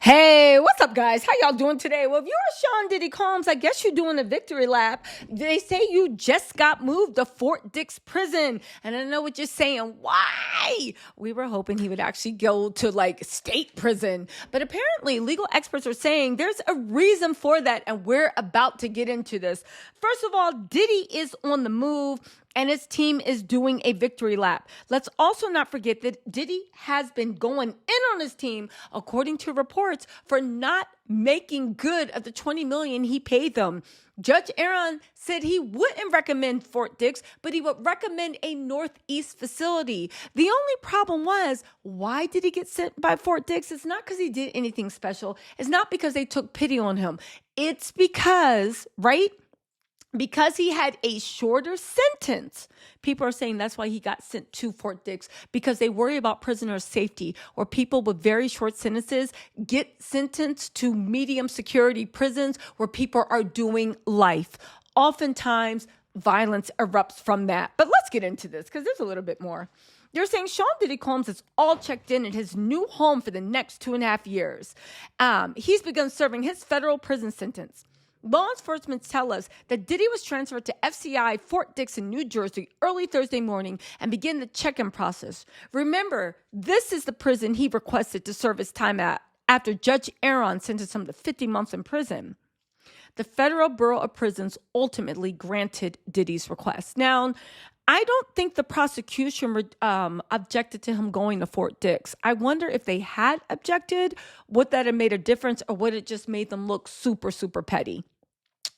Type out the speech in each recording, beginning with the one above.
Hey, what's up, guys? How y'all doing today? Well, if you're Sean Diddy Combs, I guess you're doing a victory lap. They say you just got moved to Fort Dix prison. And I know what you're saying. Why? We were hoping he would actually go to like state prison. But apparently, legal experts are saying there's a reason for that. And we're about to get into this. First of all, Diddy is on the move, and his team is doing a victory lap. Let's also not forget that Diddy has been going in on his team, according to reports, for not making good of the $20 million he paid them. Judge Aaron said he wouldn't recommend Fort Dix, but he would recommend a Northeast facility. The only problem was, why did he get sent by Fort Dix? It's not because he did anything special. It's not because they took pity on him. It's because, right? Because he had a shorter sentence. People are saying that's why he got sent to Fort Dix, because they worry about prisoner safety, or people with very short sentences get sentenced to medium security prisons where people are doing life. Oftentimes, violence erupts from that. But let's get into this because there's a little bit more. They're saying Sean Diddy Combs is all checked in his new home for the next 2.5 years. He's begun serving his federal prison sentence. Law enforcement tell us that Diddy was transferred to FCI Fort Dix in New Jersey early Thursday morning and began the check-in process. Remember, this is the prison he requested to serve his time at after Judge Aaron sentenced him to 50 months in prison. The Federal Bureau of Prisons ultimately granted Diddy's request. Now, I don't think the prosecution objected to him going to Fort Dix. I wonder if they had objected, would that have made a difference, or would it just made them look super, super petty?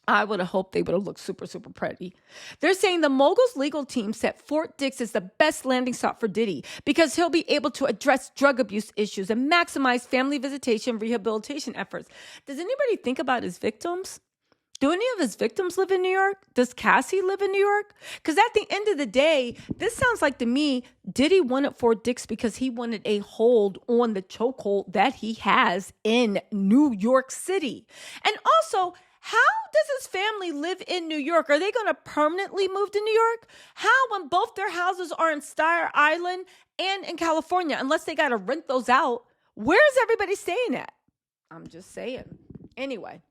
I would have hoped they would have looked super, super petty. They're saying the Mogul's legal team said Fort Dix is the best landing spot for Diddy because he'll be able to address drug abuse issues and maximize family visitation rehabilitation efforts. Does anybody think about his victims? Do any of his victims live in New York? Does Cassie live in New York? Because at the end of the day, this sounds like to me, Diddy wanted Fort Dix because he wanted a hold on the chokehold that he has in New York City. And also, how does his family live in New York? Are they going to permanently move to New York? How, when both their houses are in Staten Island and in California, unless they got to rent those out? Where's everybody staying at? I'm just saying. Anyway.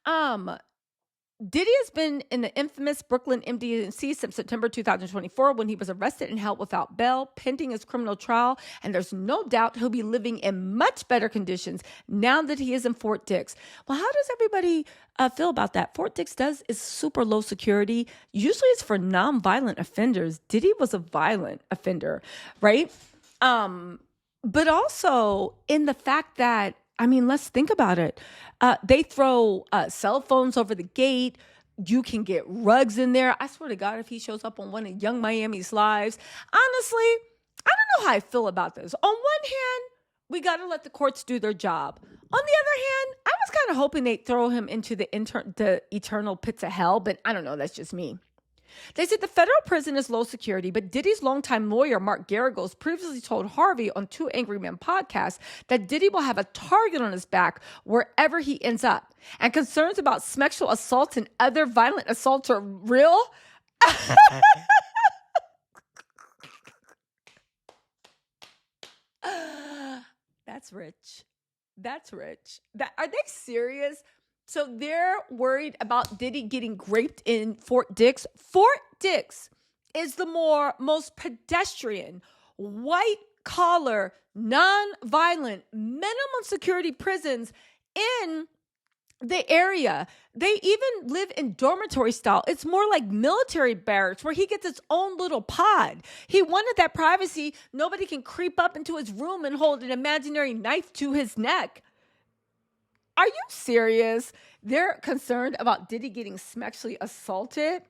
Diddy has been in the infamous Brooklyn MDC since September 2024 when he was arrested and held without bail pending his criminal trial. And there's no doubt he'll be living in much better conditions now that he is in Fort Dix. Well, how does everybody feel about that? Fort Dix is super low security. Usually it's for non-violent offenders. Diddy was a violent offender, right? But also in the fact that, I mean, let's think about it. They throw cell phones over the gate. You can get rugs in there. I swear to God, if he shows up on one of Young Miami's lives, honestly, I don't know how I feel about this. On one hand, we got to let the courts do their job. On the other hand, I was kind of hoping they'd throw him into the eternal pits of hell, but I don't know. That's just me. They said the federal prison is low security, but Diddy's longtime lawyer, Mark Garagos, previously told Harvey on Two Angry Men podcast that Diddy will have a target on his back wherever he ends up. And concerns about sexual assaults and other violent assaults are real. That's rich. That's rich. Are they serious? So they're worried about Diddy getting raped in Fort Dix. Fort Dix is the most pedestrian, white-collar, non-violent, minimum security prisons in the area. They even live in dormitory style. It's more like military barracks where he gets his own little pod. He wanted that privacy. Nobody can creep up into his room and hold an imaginary knife to his neck. Are you serious? They're concerned about Diddy getting sexually assaulted.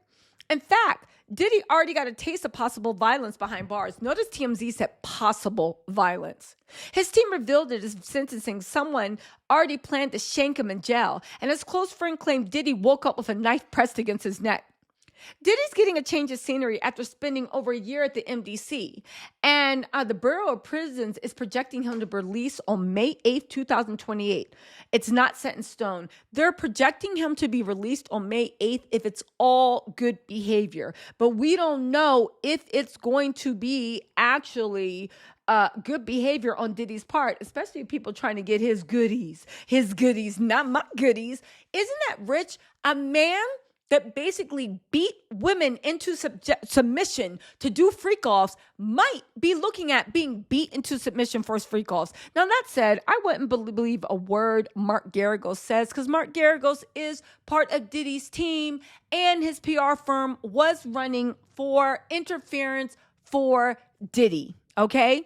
In fact, Diddy already got a taste of possible violence behind bars. Notice TMZ said possible violence. His team revealed at his sentencing someone already planned to shank him in jail, and his close friend claimed Diddy woke up with a knife pressed against his neck. Diddy's getting a change of scenery after spending over a year at the MDC. And the Bureau of Prisons is projecting him to be released on May 8th, 2028. It's not set in stone. They're projecting him to be released on May 8th if it's all good behavior. But we don't know if it's going to be actually good behavior on Diddy's part, especially people trying to get his goodies, not my goodies. Isn't that rich? A man that basically beat women into submission to do freak-offs might be looking at being beat into submission for his freak-offs. Now, that said, I wouldn't believe a word Mark Garagos says, because Mark Garagos is part of Diddy's team, and his PR firm was running for interference for Diddy, okay?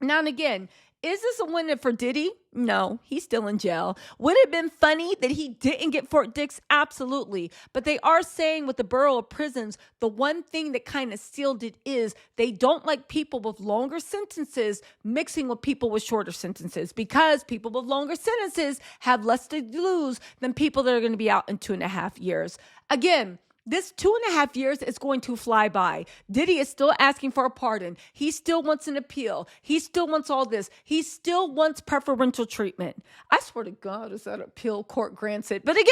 Now and again, is this a win for Diddy? No, he's still in jail. Would it have been funny that he didn't get Fort Dix? Absolutely. But they are saying with the Bureau of Prisons, the one thing that kind of sealed it is they don't like people with longer sentences mixing with people with shorter sentences, because people with longer sentences have less to lose than people that are going to be out in 2.5 years. Again, this 2.5 years is going to fly by. Diddy is still asking for a pardon. He still wants an appeal. He still wants all this. He still wants preferential treatment. I swear to God, is that appeal court grants it. But again,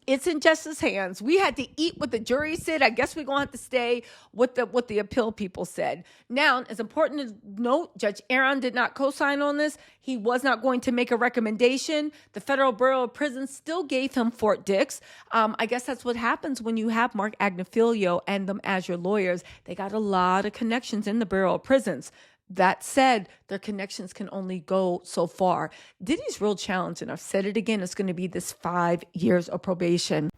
it's in justice's hands. We had to eat what the jury said. I guess we're going to have to stay with what the appeal people said. Now, it's important to note, Judge Aaron did not co-sign on this. He was not going to make a recommendation. The Federal Bureau of Prisons still gave him Fort Dix. I guess that's what happens when you have Mark Agnifilio and them as your lawyers. They got a lot of connections in the Bureau of Prisons. That said, their connections can only go so far. Diddy's real challenge, and I've said it again, is going to be this 5 years of probation.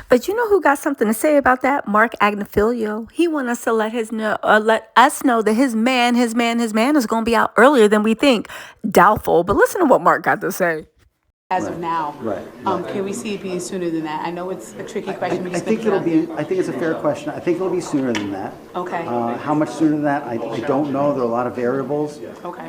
But you know who got something to say about that? Mark Agnifilio. He wants us to let us know that his man is going to be out earlier than we think. Doubtful, but listen to what Mark got to say. As of now, Right. Can we see it being sooner than that? I know it's a tricky question. I think it'll be. I think it's a fair question. I think it'll be sooner than that. Okay. How much sooner than that? I don't know. There are a lot of variables. Okay.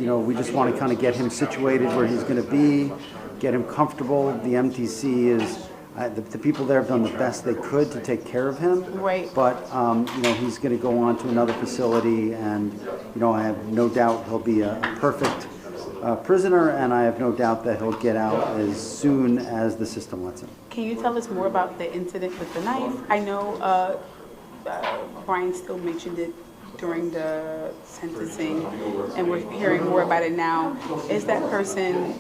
We just want to kind of get him situated where he's going to be, get him comfortable. The MTC is. The people there have done the best they could to take care of him. Right. But he's going to go on to another facility, and I have no doubt he'll be a perfect prisoner, and I have no doubt that he'll get out as soon as the system lets him. Can you tell us more about the incident with the knife? I know Brian still mentioned it during the sentencing, and we're hearing more about it now. Is that person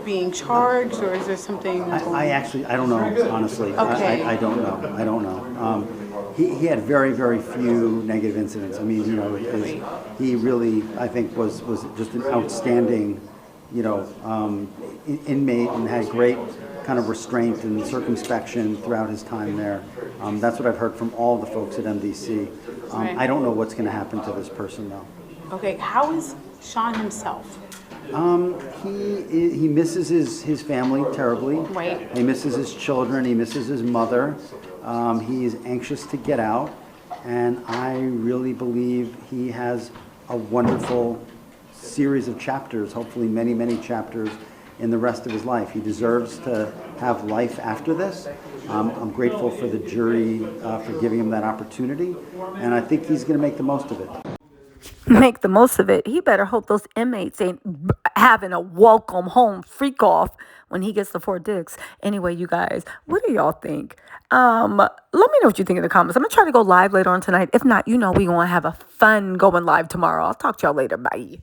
being charged, or is there something? I don't know, honestly. Okay. I don't know. He had very, very few negative incidents. I mean, he really, I think, was just an outstanding, inmate, and had great kind of restraint and circumspection throughout his time there. That's what I've heard from all the folks at MDC. Right. I don't know what's going to happen to this person, though. Okay, how is Sean himself? He misses his family terribly. Right. He misses his children. He misses his mother. He is anxious to get out, and I really believe he has a wonderful series of chapters, hopefully many, many chapters in the rest of his life. He deserves to have life after this. I'm grateful for the jury for giving him that opportunity, and I think he's going to make the most of it. Make the most of it. He better hope those inmates ain't having a welcome home freak off when he gets to Fort Dix. Anyway, you guys, what do y'all think? Let me know what you think in the comments. I'm going to try to go live later on tonight. If not, we're going to have a fun going live tomorrow. I'll talk to y'all later. Bye.